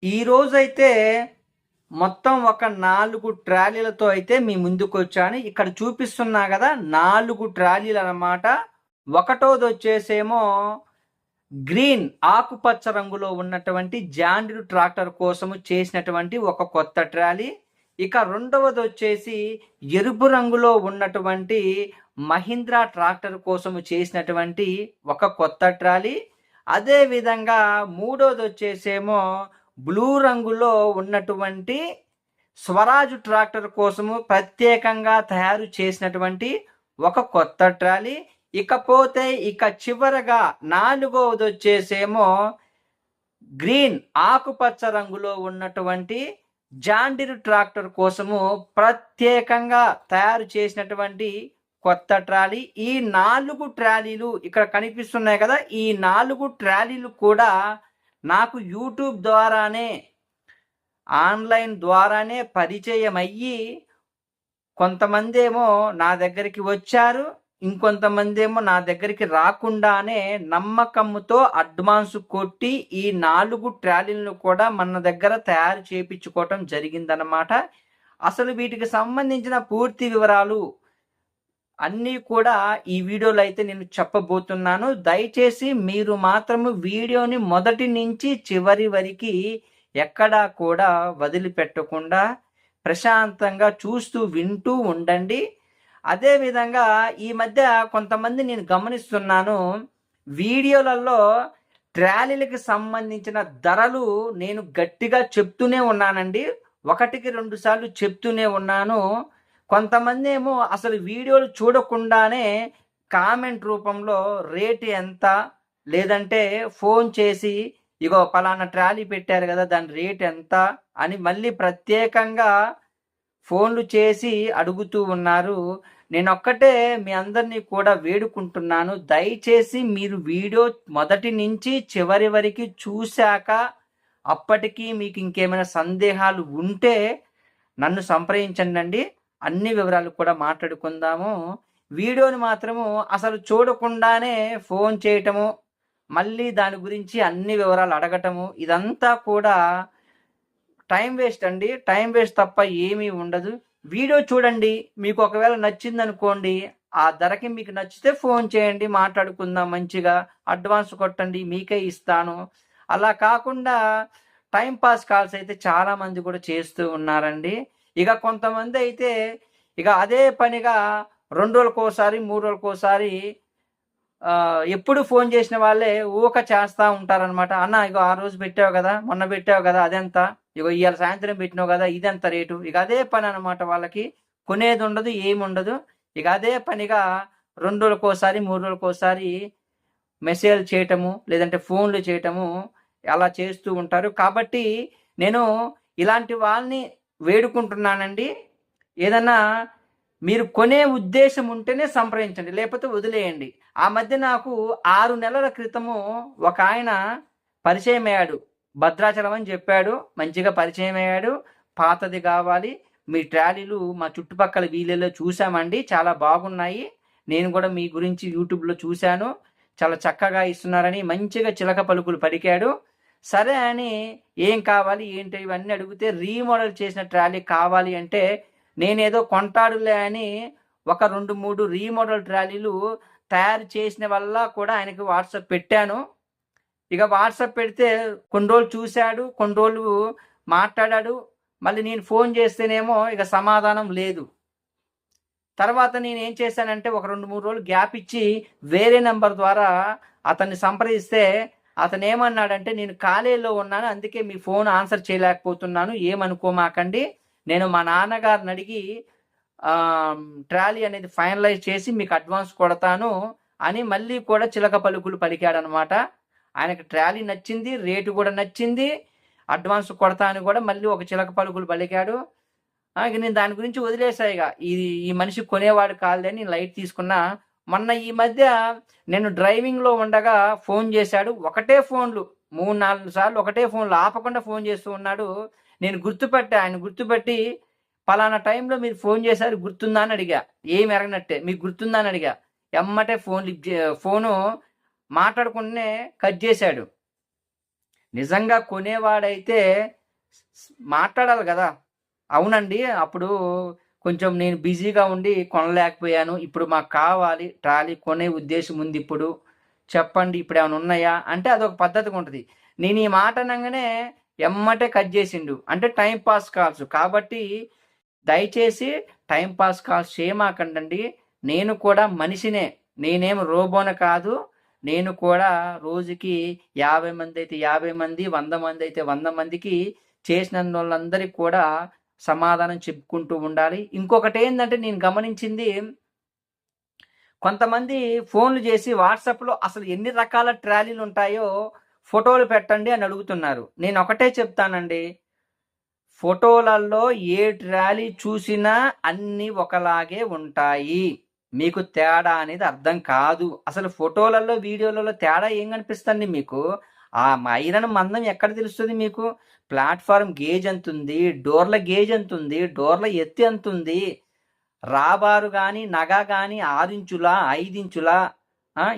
ఈ రోజైతే మొత్తం ఒక 4 ట్రాలీలతో అయితే మీ ముందుకొచ్చాను. ఇక్కడ చూపిస్తున్నా గదా! 4 ట్రాలీలనమాట. ఒకటోదొచ్చేసేమో గ్రీన్ ఆకుపచ్చ రంగులో ఉన్నటువంటి జాండీర్ ట్రాక్టర్ కోసము చేసినటువంటి ఒక కొత్త ట్రాలీ. ఇక రెండవదొచ్చేసి ఎరుపు రంగులో ఉన్నటువంటి మహీంద్రా ట్రాక్టర్ కోసము చేసినటువంటి ఒక కొత్త ట్రాలీ. అదే విధంగా మూడోదొచ్చేసేమో బ్లూ రంగులో ఉన్నటువంటి స్వరాజ్ ట్రాక్టర్ కోసము ప్రత్యేకంగా తయారు చేసినటువంటి ఒక కొత్త ట్రాలీ. ఇకపోతే ఇక చివరగా నాలుగవది వచ్చేసేమో గ్రీన్ ఆకుపచ్చ రంగులో ఉన్నటువంటి జాండీర్ ట్రాక్టర్ కోసము ప్రత్యేకంగా తయారు చేసినటువంటి కొత్త ట్రాలీ. ఈ 4 ట్రాలీలు ఇక్కడ కనిపిస్తున్నాయి కదా, ఈ 4 ట్రాలీలు కూడా నాకు యూట్యూబ్ ద్వారానే ఆన్లైన్ ద్వారానే పరిచయం అయ్యి కొంతమంది ఏమో నా దగ్గరికి వచ్చారు, ఇంకొంతమంది ఏమో నా దగ్గరికి రాకుండానే నమ్మకంతో అడ్వాన్స్ కొట్టి ఈ 4 ట్రాలీలను కూడా మన దగ్గర తయారు చేయించుకోవటం జరిగిందనమాట. అసలు వీటికి సంబంధించిన పూర్తి వివరాలు అన్నీ కూడా ఈ వీడియోలో అయితే నేను చెప్పబోతున్నాను. దయచేసి మీరు మాత్రము వీడియోని మొదటి నుంచి చివరి వరకు ఎక్కడా కూడా వదిలిపెట్టకుండా ప్రశాంతంగా చూస్తూ వింటూ ఉండండి. అదేవిధంగా ఈ మధ్య కొంతమంది నేను గమనిస్తున్నాను, వీడియోలలో ట్రాలీలకు సంబంధించిన ధరలు నేను గట్టిగా చెప్తూనే ఉన్నానండి. 1-2 సార్లు చెప్తూనే ఉన్నాను. కొంతమంది ఏమో అసలు వీడియోలు చూడకుండానే కామెంట్ రూపంలో రేటు ఎంత, లేదంటే ఫోన్ చేసి ఇగో పలానా ట్రాలీ పెట్టారు కదా దాని రేట్ ఎంత అని మళ్ళీ ప్రత్యేకంగా ఫోన్లు చేసి అడుగుతూ ఉన్నారు. నేనొక్కటే మీ అందరినీ కూడా వేడుకుంటున్నాను, దయచేసి మీరు వీడియో మొదటి నుంచి చివరి వరకు చూశాక అప్పటికి మీకు ఇంకేమైనా సందేహాలు ఉంటే నన్ను సంప్రదించండి. అన్ని వివరాలు కూడా మాట్లాడుకుందాము. వీడియోని మాత్రము అసలు చూడకుండానే ఫోన్ చేయటము, మళ్ళీ దాని గురించి అన్ని వివరాలు అడగటము, ఇదంతా కూడా టైం వేస్ట్ అండి. టైం వేస్ట్ తప్ప ఏమీ ఉండదు. వీడియో చూడండి, మీకు ఒకవేళ నచ్చిందనుకోండి, ఆ ధరకి మీకు నచ్చితే ఫోన్ చేయండి, మాట్లాడుకుందాం మంచిగా, అడ్వాన్స్ కొట్టండి, మీకే ఇస్తాను. అలా కాకుండా టైం పాస్ కాల్స్ అయితే చాలామంది కూడా చేస్తూ ఉన్నారండి. ఇక కొంతమంది అయితే ఇక అదే పనిగా 2 రోజులకోసారి 3 రోజులకోసారి ఎప్పుడు ఫోన్ చేసిన వాళ్ళే ఊక చేస్తూ ఉంటారనమాట. అన్న ఇగో ఆ రోజు పెట్టావు కదా, మొన్న పెట్టావు కదా, అదెంత, ఇగో ఇవాళ సాయంత్రం పెట్టినావు కదా, ఇదెంత రేటు. ఇక అదే పని అనమాట. వాళ్ళకి కొనేది ఉండదు, ఏమి ఉండదు. ఇక అదే పనిగా 2 రోజులకోసారి 3 రోజులకోసారి మెసేజ్ చేయటము, లేదంటే ఫోన్లు చేయటము అలా చేస్తూ ఉంటారు. కాబట్టి నేను ఇలాంటి వాళ్ళని వేడుకుంటున్నానండి, ఏదన్నా మీరు కొనే ఉద్దేశం ఉంటేనే సంప్రదించండి, లేకపోతే వదిలేయండి. ఆ మధ్య నాకు 6 నెలల క్రితము ఒక ఆయన పరిచయం అయ్యాడు. భద్రాచలం అని చెప్పాడు, మంచిగా పరిచయం అయ్యాడు. పాతది కావాలి, మీ ట్రాలీలు మా చుట్టుపక్కల వీళ్ళలో చూసామండి, చాలా బాగున్నాయి, నేను కూడా మీ గురించి యూట్యూబ్లో చూశాను, చాలా చక్కగా ఇస్తున్నారని మంచిగా చిలక పలుకులు పలికాడు. సరే అని ఏం కావాలి ఏంటి ఇవన్నీ అడిగితే రీమోడల్ చేసిన ట్రాలీ కావాలి అంటే నేనేదో కొంటాడులే అని ఒక 2-3 రీమోడల్ ట్రాలీలు తయారు చేసిన వల్ల కూడా ఆయనకి వాట్సాప్ పెట్టాను. ఇక వాట్సాప్ పెడితే కొన్ని రోజులు చూశాడు, కొన్ని రోజులు మాట్లాడాడు, మళ్ళీ నేను ఫోన్ చేస్తేనేమో ఇక సమాధానం లేదు. తర్వాత నేను ఏం చేశానంటే ఒక 2-3 రోజులు గ్యాప్ ఇచ్చి వేరే నెంబర్ ద్వారా అతన్ని సంప్రదిస్తే అతను ఏమన్నాడంటే, నేను కాలేజీలో ఉన్నాను, అందుకే మీ ఫోన్ ఆన్సర్ చేయలేకపోతున్నాను, ఏమనుకోమాకండి, నేను మా నాన్నగారిని అడిగి ట్రాలీ అనేది ఫైనలైజ్ చేసి మీకు అడ్వాన్స్ కొడతాను అని మళ్ళీ కూడా చిలక పలుకులు పలికాడనమాట. ఆయనకు ట్రాలీ నచ్చింది, రేటు కూడా నచ్చింది, అడ్వాన్స్ కొడతా అని కూడా మళ్ళీ ఒక చిలక పలుకులు పలికాడు. ఇక నేను దాని గురించి వదిలేసా. ఇక ఈ మనిషి కొనేవాడు కాదులే, నేను లైట్ తీసుకున్నా. మొన్న ఈ మధ్య నేను డ్రైవింగ్లో ఉండగా ఫోన్ చేశాడు. ఒకటే ఫోన్లు 3-4 సార్లు ఒకటే ఫోన్లు ఆపకుండా ఫోన్ చేస్తూ ఉన్నాడు. నేను గుర్తుపట్టా, ఆయన గుర్తుపట్టి పలానా టైంలో మీరు ఫోన్ చేశారు గుర్తుందా అని అడిగా. ఏమి ఎరగనట్టే మీకు గుర్తుందా అని అడిగా. ఎమ్మటే ఫోను మాట్లాడుకుంటూనే కట్ చేశాడు. నిజంగా కొనేవాడైతే మాట్లాడాలి కదా, అవునండి అప్పుడు కొంచెం నేను బిజీగా ఉండి కొనలేకపోయాను, ఇప్పుడు మాకు కావాలి ట్రాలీ కొనే ఉద్దేశం ఉంది, ఇప్పుడు చెప్పండి ఇప్పుడు ఏమైనా ఉన్నాయా అంటే అదొక పద్ధతిగా ఉంటుంది. నేను ఈ మాట అనగానే ఎమ్మటే కట్ చేసిండు, అంటే టైం పాస్ కాల్స్ కాబట్టి దయచేసి టైం పాస్ కాల్స్ చేయమాకండి. నేను కూడా మనిషినే, నేనేం రోబోన కాదు. నేను కూడా రోజుకి 50 మంది అయితే 50 మంది, 100 మంది అయితే 100 మందికి చేసిన వాళ్ళందరికీ కూడా సమాధానం చెప్పుకుంటూ ఉండాలి. ఇంకొకటి ఏంటంటే నేను గమనించింది, కొంతమంది ఫోన్లు చేసి వాట్సాప్లో అసలు ఎన్ని రకాల ట్రాలీలు ఉంటాయో ఫోటోలు పెట్టండి అని అడుగుతున్నారు. నేను ఒకటే చెప్తానండి, ఫోటోలలో ఏ ట్రాలీ చూసినా అన్నీ ఒకలాగే ఉంటాయి, మీకు తేడా అనేది అర్థం కాదు. అసలు ఫోటోలలో వీడియోలలో తేడా ఏం కనిపిస్తుంది మీకు? ఆ ఐరన్ మందం ఎక్కడ తెలుస్తుంది మీకు? ప్లాట్ఫారం గేజ్ ఎంత ఉంది, డోర్ల గేజ్ ఎంత ఉంది, డోర్ల ఎత్తు ఎంత ఉంది, రాబారు కానీ నగ కానీ 6 ఇంచులా 5 ఇంచులా,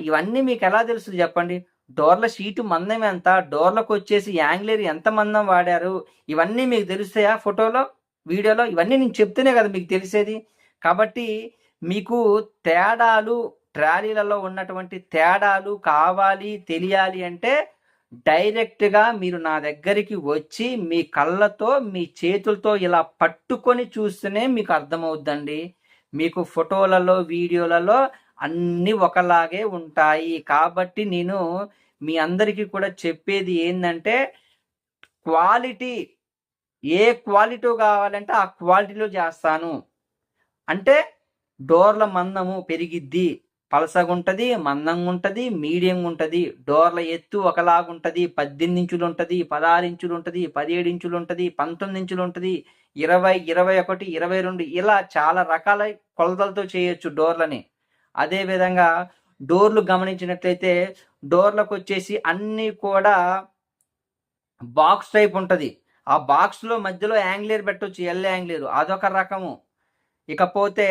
ఇవన్నీ మీకు ఎలా తెలుస్తుంది చెప్పండి? డోర్ల షీటు మందం ఎంత, డోర్లకు వచ్చేసి యాంగ్లేర్ ఎంత మందం వాడారు, ఇవన్నీ మీకు తెలుస్తాయా ఫోటోలో వీడియోలో? ఇవన్నీ నేను చెప్తేనే కదా మీకు తెలిసేది. కాబట్టి మీకు తేడాలు, ట్రాలీలలో ఉన్నటువంటి తేడాలు కావాలి తెలియాలి అంటే డైరెక్ట్గా మీరు నా దగ్గరికి వచ్చి మీ కళ్ళతో మీ చేతులతో ఇలా పట్టుకొని చూస్తేనే మీకు అర్థమవుద్దండి. మీకు ఫోటోలలో వీడియోలలో అన్నీ ఒకలాగే ఉంటాయి. కాబట్టి నేను మీ అందరికీ కూడా చెప్పేది ఏంటంటే, క్వాలిటీ ఏ క్వాలిటీ కావాలంటే ఆ క్వాలిటీలో చేస్తాను. అంటే డోర్ల మందము పెరిగిద్ది, పలసగుంటది, మందంగా ఉంటుంది, మీడియంగా ఉంటుంది. డోర్ల ఎత్తు ఒకలాగుంటుంది, 18 ఇంచులు ఉంటుంది, 16 ఇంచులు ఉంటుంది, 17 ఇంచులు ఉంటుంది, 19 ఇంచులు ఉంటుంది, 20, 21, 22 ఇలా చాలా రకాల కొలతలతో చేయొచ్చు డోర్లని. అదేవిధంగా డోర్లు గమనించినట్లయితే డోర్లకు వచ్చేసి అన్నీ కూడా బాక్స్ టైప్ ఉంటుంది. ఆ బాక్స్లో మధ్యలో యాంగ్లేర్ పెట్టవచ్చు, ఎల్ యాంగ్లేరు, అదొక రకము. ఇకపోతే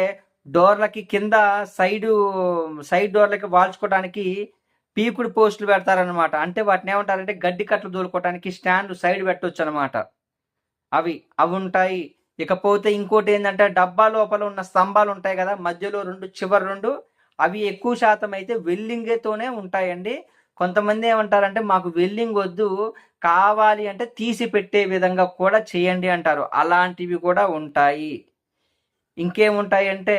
డోర్లకి కింద సైడ్ డోర్లకి వాల్చుకోవడానికి పీకుడు పోస్టులు పెడతారనమాట. అంటే వాటిని ఏమంటారంటే గడ్డి కట్టలు దూలుకోవడానికి స్టాండ్ సైడ్ పెట్టవచ్చు అనమాట. అవి ఉంటాయి. ఇకపోతే ఇంకోటి ఏంటంటే డబ్బా లోపల ఉన్న స్తంభాలు ఉంటాయి కదా, మధ్యలో 2 చివరి 2 అవి ఎక్కువ శాతం అయితే వెల్డింగ్తోనే ఉంటాయండి. కొంతమంది ఏమంటారంటే మాకు వెల్డింగ్ వద్దు, కావాలి అంటే తీసి పెట్టే విధంగా కూడా చేయండి అంటారు. అలాంటివి కూడా ఉంటాయి. ఇంకేముంటాయంటే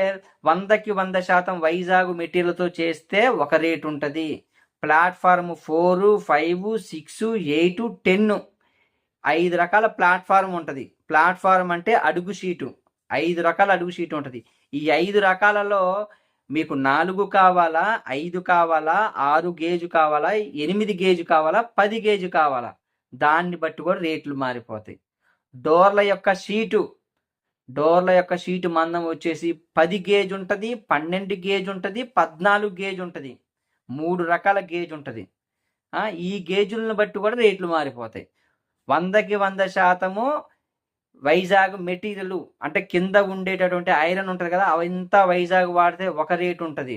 100కి 100% వైజాగ్ మెటీరియల్తో చేస్తే ఒక రేటు ఉంటుంది. ప్లాట్ఫామ్ 4, 5, 6, 8, 10 5 రకాల ప్లాట్ఫారం ఉంటుంది. ప్లాట్ఫారం అంటే అడుగు షీటు, 5 రకాల అడుగు షీటు ఉంటుంది. ఈ 5 రకాలలో మీకు 4 కావాలా, 5 కావాలా, 6 గేజు కావాలా, 8 గేజు కావాలా, 10 గేజు కావాలా, దాన్ని బట్టి కూడా రేట్లు మారిపోతాయి. డోర్ల యొక్క షీటు మందం వచ్చేసి 10 గేజ్ ఉంటుంది, 12 గేజ్ ఉంటుంది, 14 గేజ్ ఉంటుంది, 3 రకాల గేజ్ ఉంటుంది. ఈ గేజులను బట్టి కూడా రేట్లు మారిపోతాయి. 100కి 100% వైజాగ్ మెటీరియల్ అంటే కింద ఉండేటటువంటి ఐరన్ ఉంటుంది కదా, అవంతా వైజాగ్ వాడితే ఒక రేటు ఉంటుంది.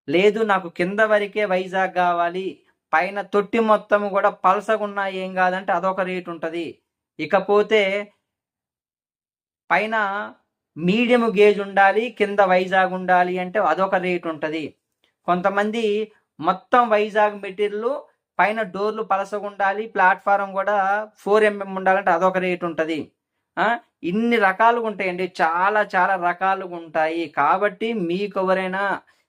లేదు నాకు కింద వరకే వైజాగ్ కావాలి, పైన తొట్టి మొత్తం కూడా పలసగున్నా ఏం కాదంటే అదొక రేటు ఉంటుంది. ఇకపోతే పైన మీడియం గేజ్ ఉండాలి, కింద వైజాగ్ ఉండాలి అంటే అదొక రేటు ఉంటుంది. కొంతమంది మొత్తం వైజాగ్ మెటీరియల్ పైన డోర్లు పలసగుండాలి, ప్లాట్ఫారం కూడా 4 mm ఉండాలంటే అదొక రేటు ఉంటుంది. ఇన్ని రకాలుగా ఉంటాయండి, చాలా చాలా రకాలుగా ఉంటాయి. కాబట్టి మీకు ఎవరైనా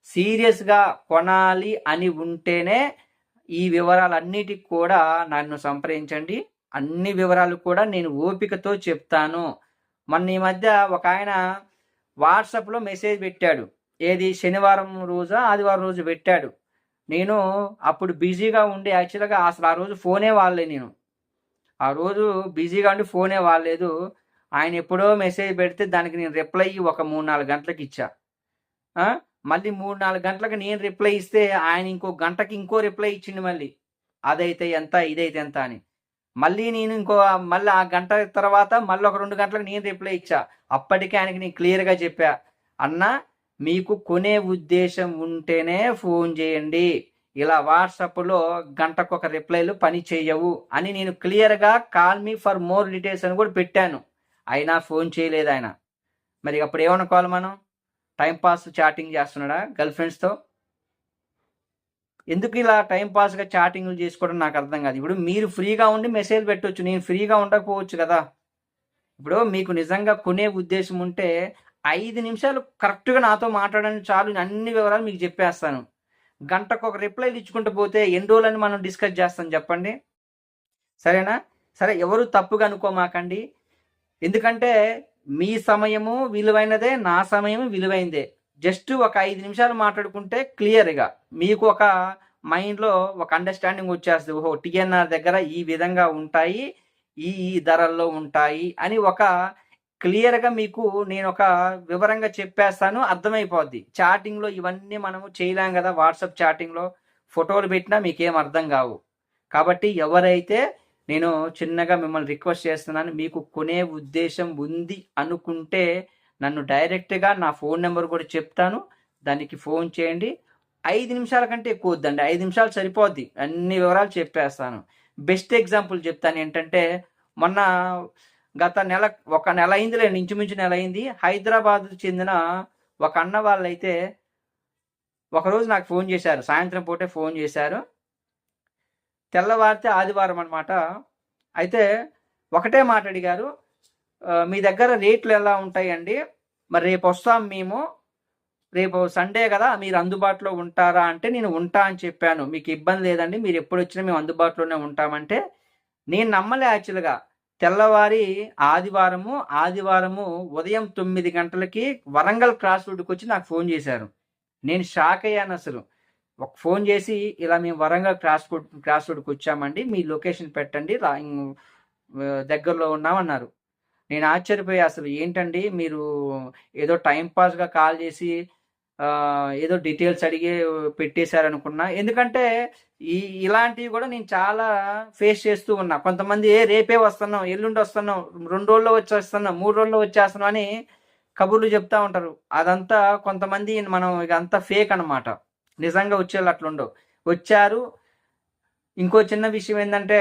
సీరియస్గా కొనాలి అని ఉంటేనే ఈ వివరాలన్నిటికి కూడా నన్ను సంప్రదించండి. అన్ని వివరాలు కూడా నేను ఓపికతో చెప్తాను. మొన్న ఈ మధ్య ఒక ఆయన వాట్సాప్లో మెసేజ్ పెట్టాడు, ఏది శనివారం రోజా ఆదివారం రోజు పెట్టాడు. నేను అప్పుడు బిజీగా ఉండి యాక్చువల్గా అసలు ఆ రోజు ఫోనే వాడలేదు. నేను ఆ రోజు బిజీగా ఉండి ఫోనే వాడలేదు. ఆయన ఎప్పుడో మెసేజ్ పెడితే దానికి నేను రిప్లై ఒక 3-4 గంటలకు ఇచ్చా. మళ్ళీ 3-4 గంటలకు నేను రిప్లై ఇస్తే ఆయన ఇంకో గంటకి ఇంకో రిప్లై ఇచ్చిండు, మళ్ళీ అదైతే ఎంత ఇదైతే ఎంత అని. మళ్ళీ నేను మళ్ళీ ఆ గంట తర్వాత మళ్ళీ ఒక 2 గంటలకు నేను రిప్లై ఇచ్చా. అప్పటికే ఆయనకి నేను క్లియర్గా చెప్పా, అన్న మీకు కొనే ఉద్దేశం ఉంటేనే ఫోన్ చేయండి, ఇలా వాట్సాప్లో గంటకొక రిప్లైలు పని చేయవు అని నేను క్లియర్గా call me for more details అని కూడా పెట్టాను. అయినా ఫోన్ చేయలేదు ఆయన. మరి అప్పుడు ఏమనుకోవాలి మనం? టైంపాస్ చాటింగ్ చేస్తున్నాడా గర్ల్ ఫ్రెండ్స్తో? ఎందుకు ఇలా టైంపాస్గా చాటింగ్లు చేసుకోవడం నాకు అర్థం కాదు. ఇప్పుడు మీరు ఫ్రీగా ఉండి మెసేజ్ పెట్టవచ్చు, నేను ఫ్రీగా ఉండకపోవచ్చు కదా. ఇప్పుడు మీకు నిజంగా కొనే ఉద్దేశం ఉంటే 5 నిమిషాలు కరెక్ట్గా నాతో మాట్లాడండి చాలు, అన్ని వివరాలు మీకు చెప్పేస్తాను. గంటకు ఒక రిప్లైలు ఇచ్చుకుంటూ పోతే ఎన్ని రోజులని మనం డిస్కస్ చేస్తాం చెప్పండి? సరేనా? సరే, ఎవరు తప్పుగా అనుకోమాకండి. ఎందుకంటే మీ సమయము విలువైనదే, నా సమయము విలువైనదే. జస్ట్ ఒక 5 నిమిషాలు మాట్లాడుకుంటే క్లియర్గా మీకు ఒక మైండ్లో ఒక అండర్స్టాండింగ్ వచ్చేస్తుంది. ఓహో, టిఎన్ఆర్ దగ్గర ఈ విధంగా ఉంటాయి, ఈ ధరల్లో ఉంటాయి అని ఒక క్లియర్గా మీకు నేను ఒక వివరంగా చెప్పేస్తాను, అర్థమైపోద్ది. చాటింగ్లో ఇవన్నీ మనము చేయలేం కదా. వాట్సాప్ చాటింగ్లో ఫోటోలు పెట్టినా మీకేం అర్థం కావు. కాబట్టి ఎవరైతే, నేను చిన్నగా మిమ్మల్ని రిక్వెస్ట్ చేస్తున్నాను, మీకు కొనే ఉద్దేశం ఉంది అనుకుంటే నన్ను డైరెక్ట్గా నా ఫోన్ నెంబర్ కూడా చెప్తాను, దానికి ఫోన్ చేయండి. 5 నిమిషాల కంటే ఎక్కువ వద్దండి, 5 నిమిషాలు సరిపోద్ది, అన్ని వివరాలు చెప్పేస్తాను. బెస్ట్ ఎగ్జాంపుల్ చెప్తాను ఏంటంటే, మొన్న గత నెల, ఒక నెల అయిందిలే, ఇంచుమించు నెల అయింది, హైదరాబాద్ చెందిన ఒక అన్న వాళ్ళైతే ఒకరోజు నాకు ఫోన్ చేశారు, సాయంత్రం పూటే ఫోన్ చేశారు. తెల్లవారితే ఆదివారం అనమాట. అయితే ఒకటే మాట అడిగారు, మీ దగ్గర రేట్లు ఎలా ఉంటాయండి, మరి రేపు వస్తాం మేము, రేపు సండే కదా, మీరు అందుబాటులో ఉంటారా అంటే నేను ఉంటా అని చెప్పాను. మీకు ఇబ్బంది లేదండి, మీరు ఎప్పుడు వచ్చినా మేము అందుబాటులోనే ఉంటామంటే నేను నమ్మలే యాక్చువల్గా. తెల్లవారి ఆదివారము ఉదయం 9 గంటలకి వరంగల్ క్రాస్ రోడ్డుకి వచ్చి నాకు ఫోన్ చేశారు. నేను షాక్ అయ్యాను అసలు. ఒక ఫోన్ చేసి, ఇలా మేము వరంగల్ క్రాస్ రోడ్డుకి వచ్చామండి, మీ లొకేషన్ పెట్టండి, దగ్గరలో ఉన్నామన్నారు. నేను ఆశ్చర్యపోయా, అసలు ఏంటండి మీరు ఏదో టైంపాస్గా కాల్ చేసి ఏదో డీటెయిల్స్ అడిగి పెట్టేశారనుకున్నా. ఎందుకంటే ఇలాంటివి కూడా నేను చాలా ఫేస్ చేస్తూ ఉన్నా. కొంతమంది రేపే వస్తున్నాం, ఎల్లుండి వస్తున్నాం, 2 రోజుల్లో వచ్చేస్తున్నాం, 3 రోజుల్లో వచ్చేస్తున్నాం అని కబుర్లు చెప్తా ఉంటారు. అదంతా కొంతమంది, మనం ఇక అంతా ఫేక్ అనమాట. నిజంగా వచ్చేవాళ్ళు అట్లుండవు. వచ్చారు. ఇంకో చిన్న విషయం ఏంటంటే,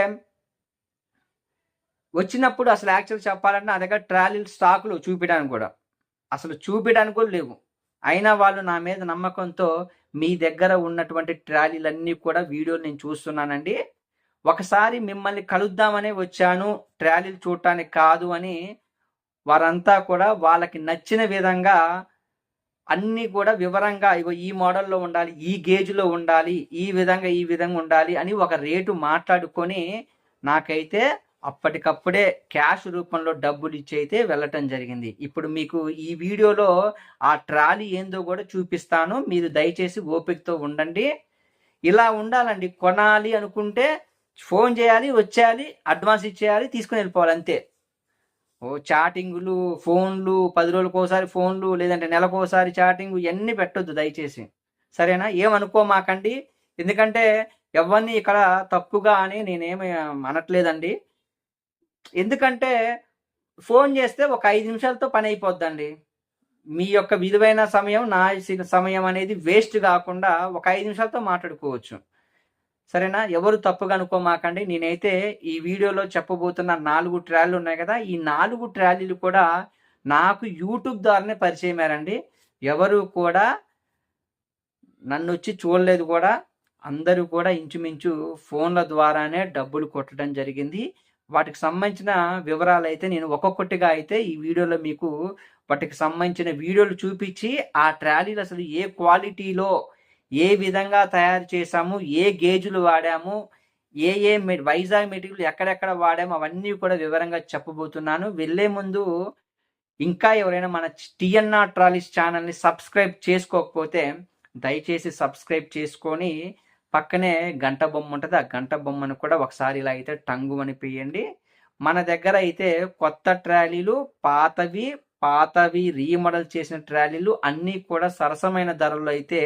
వచ్చినప్పుడు అసలు యాక్చువల్ చెప్పాలంటే నా దగ్గర ట్రాలీలు స్టాకులు చూపించడానికి కూడా లేవు. అయినా వాళ్ళు నా మీద నమ్మకంతో మీ దగ్గర ఉన్నటువంటి ట్రాలీలన్నీ కూడా వీడియోలు నేను చూస్తున్నానండి, ఒకసారి మిమ్మల్ని కలుద్దామనే వచ్చాను, ట్రాలీలు చూడటానికి కాదు అని వారంతా కూడా వాళ్ళకి నచ్చిన విధంగా అన్నీ కూడా వివరంగా, ఇగో ఈ మోడల్లో ఉండాలి, ఈ గేజ్లో ఉండాలి, ఈ విధంగా ఉండాలి అని ఒక రేటు మాట్లాడుకొని నాకైతే అప్పటికప్పుడే క్యాష్ రూపంలో డబ్బులు ఇచ్చి అయితే వెళ్ళటం జరిగింది. ఇప్పుడు మీకు ఈ వీడియోలో ఆ ట్రాలీ ఏందో కూడా చూపిస్తాను, మీరు దయచేసి ఓపికతో ఉండండి. ఇలా ఉండాలండి. కొనాలి అనుకుంటే ఫోన్ చేయాలి, వచ్చేయాలి, అడ్వాన్స్ ఇచ్చేయాలి, తీసుకుని వెళ్ళిపోవాలి, అంతే. చాటింగులు, ఫోన్లు, 10 రోజులకు ఒకసారి ఫోన్లు, లేదంటే నెలకోసారి చాటింగ్, ఇవన్నీ పెట్టొద్దు దయచేసి, సరేనా? ఏమనుకోమాకండి. ఎందుకంటే ఎవరిని ఇక్కడ తప్పుగా అని నేనేమి అనట్లేదండి. ఎందుకంటే ఫోన్ చేస్తే ఒక 5 నిమిషాలతో పని అయిపోద్దండి. మీ యొక్క విలువైన సమయం, నా సమయం అనేది వేస్ట్ కాకుండా ఒక 5 నిమిషాలతో మాట్లాడుకోవచ్చు, సరేనా? ఎవరు తప్పుగా అనుకోమాకండి. నేనైతే ఈ వీడియోలో చెప్పబోతున్న 4 ట్రాలీలు ఉన్నాయి కదా, ఈ 4 ట్రాలీలు కూడా నాకు యూట్యూబ్ ద్వారానే పరిచయమేరండి. ఎవరు కూడా నన్ను వచ్చి చూడలేదు కూడా. అందరూ కూడా ఇంచుమించు ఫోన్ల ద్వారానే డబ్బులు కొట్టడం జరిగింది. వాటికి సంబంధించిన వివరాలు అయితే నేను ఒక్కొక్కటిగా అయితే ఈ వీడియోలో మీకు వాటికి సంబంధించిన వీడియోలు చూపించి, ఆ ట్రాలీలు అసలు ఏ క్వాలిటీలో, ఏ విధంగా తయారు చేశాము, ఏ గేజులు వాడాము, ఏ వైజాగ్ మెటీరియల్ ఎక్కడెక్కడ వాడాము, అవన్నీ కూడా వివరంగా చెప్పబోతున్నాను. వెళ్ళే ముందు ఇంకా ఎవరైనా మన టిఎన్ఆర్ ట్రాలీస్ ఛానల్ని సబ్స్క్రైబ్ చేసుకోకపోతే దయచేసి సబ్స్క్రైబ్ చేసుకొని పక్కనే గంట బొమ్మ ఉంటుంది, ఆ గంట బొమ్మను కూడా ఒకసారి ఇలా అయితే టంగు అనిపించండి. మన దగ్గర అయితే కొత్త ట్రాలీలు, పాతవి రీమోడల్ చేసిన ట్రాలీలు అన్నీ కూడా సరసమైన ధరల్లో అయితే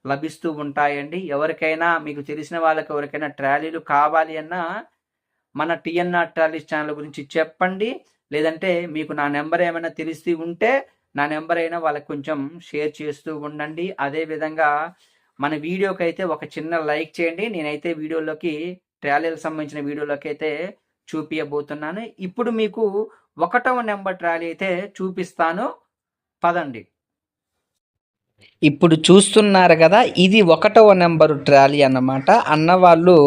లభిస్తూ ఉంటాయండి. ఎవరికైనా, మీకు తెలిసిన వాళ్ళకి ఎవరికైనా ట్రాలీలు కావాలి అన్నా మన టిఎన్ఆర్ ట్రాలీస్ ఛానల్ గురించి చెప్పండి. లేదంటే మీకు నా నెంబర్ ఏమైనా తెలిసి ఉంటే నా నెంబర్ అయినా వాళ్ళకి కొంచెం షేర్ చేస్తూ ఉండండి. అదేవిధంగా మన వీడియోకి అయితే ఒక చిన్న లైక్ చేయండి. నేనైతే ట్రాలీలకు సంబంధించిన వీడియోలోకి అయితే చూపియబోతున్నాను. ఇప్పుడు మీకు 1వ నెంబర్ ట్రాలీ అయితే చూపిస్తాను, పదండి. ఇప్పుడు చూస్తున్నారు కదా, ఇది 1వ నెంబరు ట్రాలీ అన్నమాట. అన్నవాళ్ళు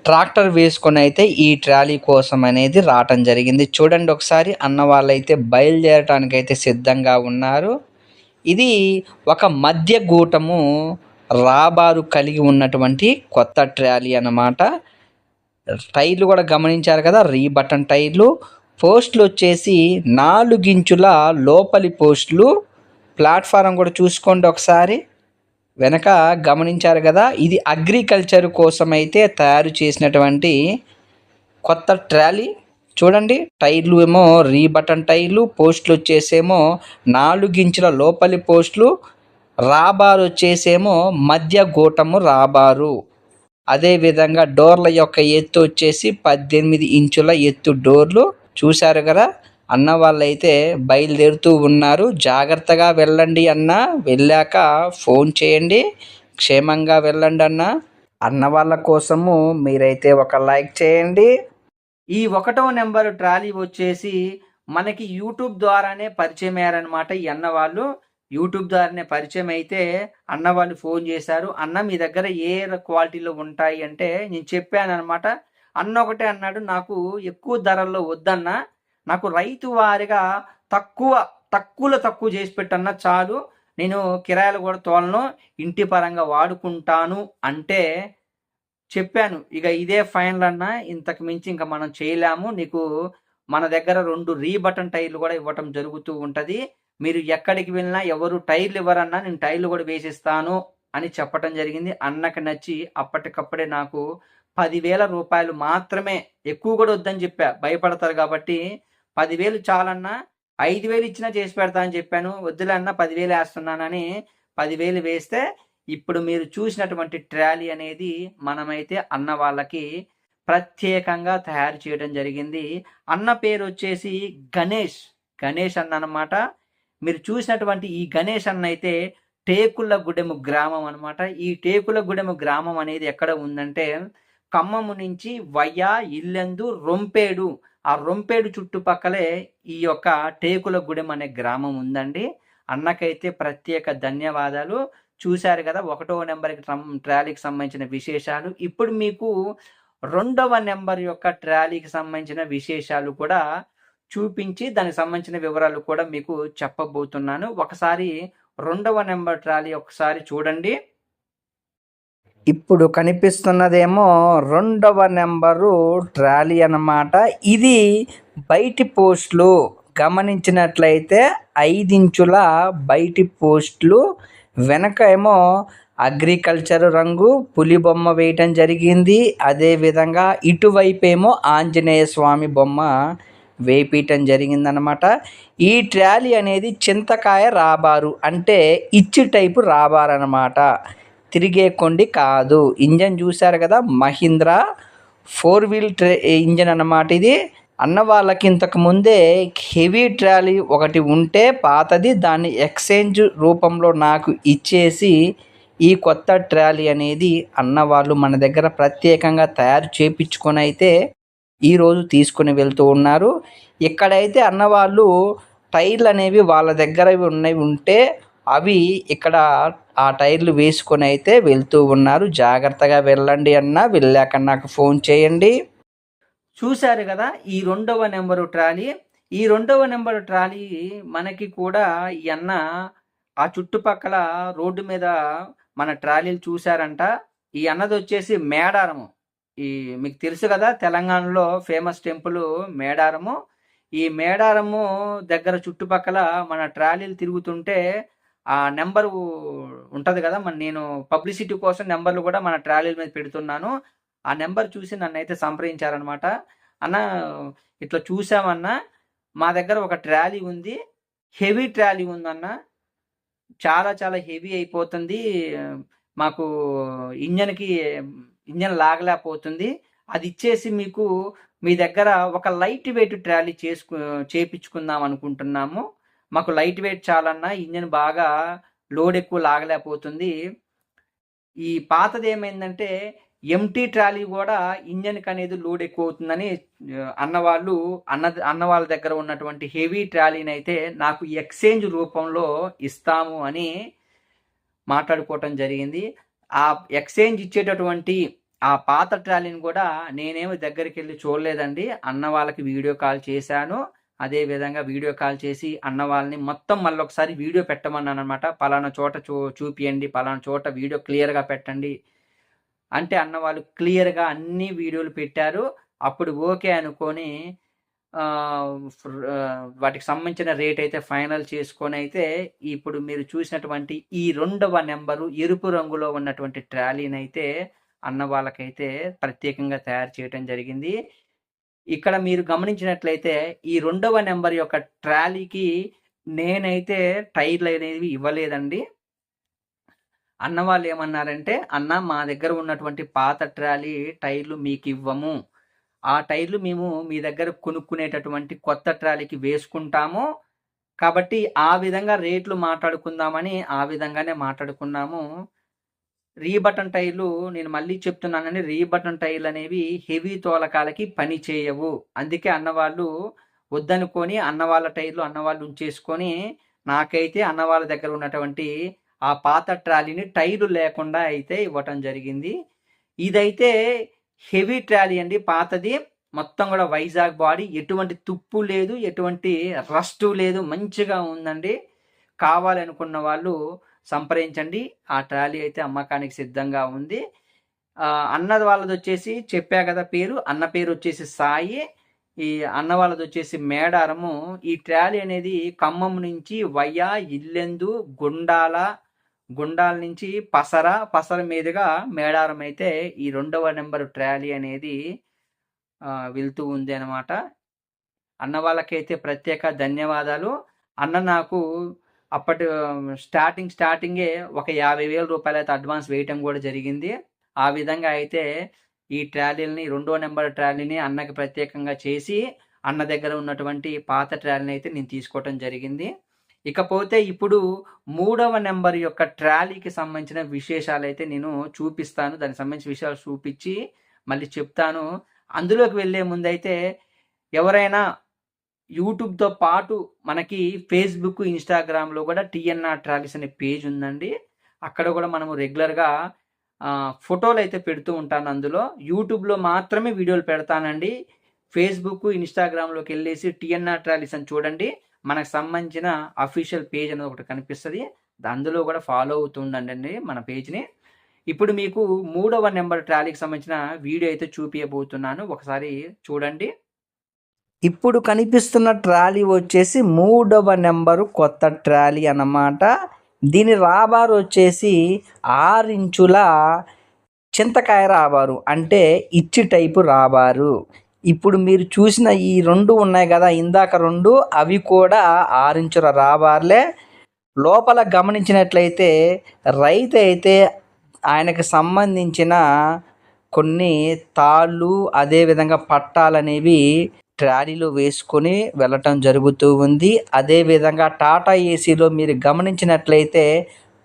ట్రాక్టర్ వేసుకొని అయితే ఈ ట్రాలీ కోసం అనేది రావటం జరిగింది. చూడండి ఒకసారి, అన్న వాళ్ళైతే బయలుదేరటానికి అయితే సిద్ధంగా ఉన్నారు. ఇది ఒక మధ్య గూటము రాబారు కలిగి ఉన్నటువంటి కొత్త ట్రాలీ అన్నమాట. టైర్లు కూడా గమనించారు కదా, బటన్ టైర్లు. పోస్టులు వచ్చేసి 4 ఇంచుల లోపలి పోస్టులు. ప్లాట్ఫారం కూడా చూసుకోండి ఒకసారి, వెనక గమనించారు కదా, ఇది అగ్రికల్చర్ కోసం అయితే తయారు చేసినటువంటి కొత్త ట్రాలీ. చూడండి, టైర్లు ఏమో బటన్ టైర్లు, పోస్టులు వచ్చేసేమో 4 ఇంచుల లోపలి పోస్టులు, రాబారు వచ్చేసేమో మధ్య గూటము రాబారు. అదేవిధంగా డోర్ల యొక్క ఎత్తు వచ్చేసి 18 ఇంచుల ఎత్తు డోర్లు. చూశారు కదా, అన్న వాళ్ళైతే బయలుదేరుతూ ఉన్నారు. జాగ్రత్తగా వెళ్ళండి అన్న, వెళ్ళాక ఫోన్ చేయండి. క్షేమంగా వెళ్ళండి అన్న. అన్న వాళ్ళ కోసము మీరైతే ఒక లైక్ చేయండి. ఈ 1వ నెంబర్ ట్రాలీ వచ్చేసి మనకి యూట్యూబ్ ద్వారానే పరిచయం అయ్యారనమాట. ఈ అన్న వాళ్ళు యూట్యూబ్ ద్వారానే పరిచయం అయితే అన్న వాళ్ళు ఫోన్ చేశారు. అన్న మీ దగ్గర ఏ క్వాలిటీలో ఉంటాయి అంటే నేను చెప్పాను అనమాట. అన్న ఒకటే అన్నాడు, నాకు ఎక్కువ ధరల్లో వద్దన్న, నాకు రైతు వారిగా తక్కువ చేసి పెట్టన్నా చాలు, నేను కిరాయిలు కూడా తోలను, ఇంటి పరంగా వాడుకుంటాను అంటే చెప్పాను. ఇక ఇదే ఫైనల్ అన్న, ఇంతకు మించి ఇంకా మనం చేయలేము, నీకు మన దగ్గర 2 బటన్ టైర్లు కూడా ఇవ్వటం జరుగుతూ ఉంటుంది, మీరు ఎక్కడికి వెళ్ళినా ఎవరు టైర్లు ఇవ్వరన్నా నేను టైర్లు కూడా వేసిస్తాను అని చెప్పటం జరిగింది. అన్నకి నచ్చి అప్పటికప్పుడే నాకు 10,000 రూపాయలు మాత్రమే, ఎక్కువ కూడా వద్దని చెప్పా, భయపడతారు కాబట్టి 10,000 చాలన్నా, 5,000 ఇచ్చినా చేసి పెడతా అని చెప్పాను. వద్దులే అన్న 10,000 వేస్తున్నానని 10,000 వేస్తే ఇప్పుడు మీరు చూసినటువంటి ట్రాలీ అనేది మనమైతే అన్న వాళ్ళకి ప్రత్యేకంగా తయారు చేయడం జరిగింది. అన్న పేరు వచ్చేసి గణేష్ అన్న అనమాట. మీరు చూసినటువంటి ఈ గణేష్ అన్న అయితే టేకులగూడెం గ్రామం అనమాట. ఈ టేకులగూడెం గ్రామం అనేది ఎక్కడ ఉందంటే ఖమ్మము నుంచి వయ్యా ఇల్లెందు రొంపేడు, ఆ రొంపేడు చుట్టుపక్కలే ఈ యొక్క టేకులగూడెం అనే గ్రామం ఉందండి. అన్నకైతే ప్రత్యేక ధన్యవాదాలు. చూశారు కదా 1వ నెంబర్కి ట్రాలీకి సంబంధించిన విశేషాలు. ఇప్పుడు మీకు 2వ నెంబర్ యొక్క ట్రాలీకి సంబంధించిన విశేషాలు కూడా చూపించి దానికి సంబంధించిన వివరాలు కూడా మీకు చెప్పబోతున్నాను. ఒకసారి 2వ నెంబర్ ట్రాలీ ఒకసారి చూడండి. ఇప్పుడు కనిపిస్తున్నదేమో 2వ నెంబరు ట్రాలీ అన్నమాట. ఇది బయటి పోస్టులు గమనించినట్లయితే 5 ఇంచుల బయటి పోస్టులు, వెనక ఏమో అగ్రికల్చర్ రంగు పులి బొమ్మ వేయటం జరిగింది. అదేవిధంగా ఇటువైపు ఏమో ఆంజనేయ స్వామి బొమ్మ వేపించటం జరిగిందనమాట. ఈ ట్రాలీ అనేది చింతకాయ రాబారు, అంటే ఇచ్చి టైపు రాబారు అనమాట, తిరిగే కొండి కాదు. ఇంజన్ చూశారు కదా, మహీంద్రా 4 వీల్ ఇంజన్ అన్నమాట ఇది. అన్న వాళ్ళకి ఇంతకు ముందే హెవీ ట్రాలీ ఒకటి ఉంటే పాతది, దాన్ని ఎక్స్చేంజ్ రూపంలో నాకు ఇచ్చేసి ఈ కొత్త ట్రాలీ అనేది అన్న వాళ్ళు మన దగ్గర ప్రత్యేకంగా తయారు చేయించుకొని అయితే ఈరోజు తీసుకుని వెళ్తూ ఉన్నారు. ఇక్కడైతే అన్నవాళ్ళు టైర్లు అనేవి వాళ్ళ దగ్గర ఉంటే అవి ఇక్కడ ఆ టైర్లు వేసుకొని అయితే వెళ్తూ ఉన్నారు. జాగ్రత్తగా వెళ్ళండి అన్న, వెళ్ళాక నాకు ఫోన్ చేయండి. చూశారు కదా ఈ 2వ నెంబరు ట్రాలీ. ఈ 2వ నెంబరు ట్రాలీ మనకి కూడా ఈ అన్న ఆ చుట్టుపక్కల రోడ్డు మీద మన ట్రాలీలు చూశారంట. ఈ అన్నది వచ్చేసి మేడారము. ఈ మీకు తెలుసు కదా, తెలంగాణలో ఫేమస్ టెంపుల్ మేడారము. ఈ మేడారము దగ్గర చుట్టుపక్కల మన ట్రాలీలు తిరుగుతుంటే ఆ నెంబరు ఉంటుంది కదా, నేను పబ్లిసిటీ కోసం నెంబర్లు కూడా మన ట్రాలీల మీద పెడుతున్నాను. ఆ నెంబర్ చూసి నన్ను అయితే సంప్రదించారనమాట. అన్న ఇట్లా చూసామన్నా, మా దగ్గర ఒక ట్రాలీ ఉంది, హెవీ ట్రాలీ ఉందన్న, చాలా చాలా హెవీ అయిపోతుంది, మాకు ఇంజన్ లాగలేకపోతుంది, అది ఇచ్చేసి మీకు మీ దగ్గర ఒక లైట్ వెయిట్ ట్రాలీ చేపించుకుందాం అనుకుంటున్నాము, మాకు లైట్ వెయిట్ చాలన్నా, ఇంజన్ బాగా లోడ్ ఎక్కువ లాగలేకపోతుంది, ఈ పాతది ఏమైందంటే ఎంటీ ట్రాలీ కూడా ఇంజన్కి అనేది లోడ్ ఎక్కువ అవుతుందని అన్న వాళ్ళ దగ్గర ఉన్నటువంటి హెవీ ట్రాలీని అయితే నాకు ఎక్స్చేంజ్ రూపంలో ఇస్తాము అని మాట్లాడుకోవటం జరిగింది. ఆ ఎక్స్చేంజ్ ఇచ్చేటటువంటి ఆ పాత ట్రాలీని కూడా నేనేమి దగ్గరికి వెళ్ళి చూడలేదండి. అన్న వాళ్ళకి వీడియో కాల్ చేశాను. అదే విధంగా వీడియో కాల్ చేసి అన్న వాళ్ళని మొత్తం మళ్ళీ ఒకసారి వీడియో పెట్టమన్నాను అనమాట. పలానా చోట చూపియండి, పలానా చోట వీడియో క్లియర్గా పెట్టండి అంటే అన్న వాళ్ళు క్లియర్గా అన్ని వీడియోలు పెట్టారు. అప్పుడు ఓకే అనుకొని వాటికి సంబంధించిన రేట్ అయితే ఫైనల్ చేసుకొని అయితే ఇప్పుడు మీరు చూసినటువంటి ఈ 2వ నెంబరు ఎరుపు రంగులో ఉన్నటువంటి ట్రాలీని అయితే అన్న వాళ్ళకైతే ప్రత్యేకంగా తయారు చేయడం జరిగింది. ఇక్కడ మీరు గమనించినట్లయితే ఈ 2వ నెంబర్ యొక్క ట్రాలీకి నేనైతే టైర్లు అనేవి ఇవ్వలేదండి. అన్న వాళ్ళు ఏమన్నారంటే, అన్న మా దగ్గర ఉన్నటువంటి పాత ట్రాలీ టైర్లు మీకు ఇవ్వము, ఆ టైర్లు మేము మీ దగ్గర కొనుక్కునేటటువంటి కొత్త ట్రాలీకి వేసుకుంటాము, కాబట్టి ఆ విధంగా రేట్లు మాట్లాడుకుందామని ఆ విధంగానే మాట్లాడుకున్నాము. రీబటన్ టైర్లు నేను మళ్ళీ చెప్తున్నానని, రీబటన్ టైర్లు అనేవి హెవీ తోలకాలకి పని చేయవు. అందుకే అన్నవాళ్ళు వద్దనుకొని అన్నవాళ్ళ టైర్లు అన్నవాళ్ళు ఉంచేసుకొని నాకైతే అన్నవాళ్ళ దగ్గర ఉన్నటువంటి ఆ పాత ట్రాలీని టైర్లు లేకుండా అయితే ఇవ్వటం జరిగింది. ఇదైతే హెవీ ట్రాలీ అండి, పాతది. మొత్తం కూడా వైజాగ్ బాడీ, ఎటువంటి తుప్పు లేదు, ఎటువంటి రస్టు లేదు, మంచిగా ఉందండి. కావాలనుకున్న వాళ్ళు సంప్రదించండి. ఆ ట్రాలీ అయితే అమ్మకానికి సిద్ధంగా ఉంది. అన్నది వాళ్ళది వచ్చేసి చెప్పా కదా పేరు, అన్న పేరు వచ్చేసి సాయి, ఈ అన్న వాళ్ళది వచ్చేసి మేడారము. ఈ ట్రాలీ అనేది ఖమ్మం నుంచి వయ్యా ఇల్లెందు గుండాల నుంచి పసర మీదుగా మేడారం అయితే ఈ 2వ నెంబర్ ట్రాలీ అనేది వెళ్తూ ఉంది అనమాట. అన్న వాళ్ళకైతే ప్రత్యేక ధన్యవాదాలు. అన్న నాకు అప్పటి స్టార్టింగే ఒక 50,000 రూపాయలు అయితే అడ్వాన్స్ వేయటం కూడా జరిగింది. ఆ విధంగా అయితే ఈ ట్రాలీని 2వ నెంబర్ ట్రాలీని అన్నకి ప్రత్యేకంగా చేసి అన్న దగ్గర ఉన్నటువంటి పాత ట్రాలీని అయితే నేను తీసుకోవటం జరిగింది. ఇకపోతే ఇప్పుడు 3వ నెంబర్ యొక్క ట్రాలీకి సంబంధించిన విశేషాలు అయితే నేను చూపిస్తాను. దానికి సంబంధించిన విషయాలు చూపించి మళ్ళీ చెప్తాను. అందులోకి వెళ్ళే ముందైతే ఎవరైనా యూట్యూబ్తో పాటు మనకి ఫేస్బుక్, ఇన్స్టాగ్రామ్లో కూడా టీఎన్ఆర్ ట్రాలీస్ అనే పేజ్ ఉందండి. అక్కడ కూడా మనము రెగ్యులర్గా ఫోటోలు అయితే పెడుతూ ఉంటాను. అందులో యూట్యూబ్లో మాత్రమే వీడియోలు పెడతానండి. ఫేస్బుక్, ఇన్స్టాగ్రామ్లోకి వెళ్ళేసి టీఎన్ఆర్ ట్రాలీస్ అని చూడండి, మనకు సంబంధించిన అఫీషియల్ పేజ్ అనేది ఒకటి కనిపిస్తుంది. అందులో కూడా ఫాలో అవుతుండండి మన పేజ్ని. ఇప్పుడు మీకు 3వ నెంబర్ ట్రాలీకి సంబంధించిన వీడియో అయితే చూపించబోతున్నాను, ఒకసారి చూడండి. ఇప్పుడు కనిపిస్తున్న ట్రాలీ వచ్చేసి 3వ నెంబరు కొత్త ట్రాలీ అన్నమాట. దీని రాబారు వచ్చేసి 6 ఇంచుల చింతకాయ రాబారు, అంటే ఇచ్చి టైపు రాబారు. ఇప్పుడు మీరు చూసిన ఈ 2 ఉన్నాయి కదా, ఇందాక 2 అవి కూడా 6 ఇంచుల రాబార్లే. లోపల గమనించినట్లయితే రైతు అయితే ఆయనకు సంబంధించిన కొన్ని తాళ్ళు, అదేవిధంగా పట్టాలనేవి ట్రాలీలో వేసుకొని వెళ్ళటం జరుగుతూ ఉంది. అదేవిధంగా టాటా ఏసీలో మీరు గమనించినట్లయితే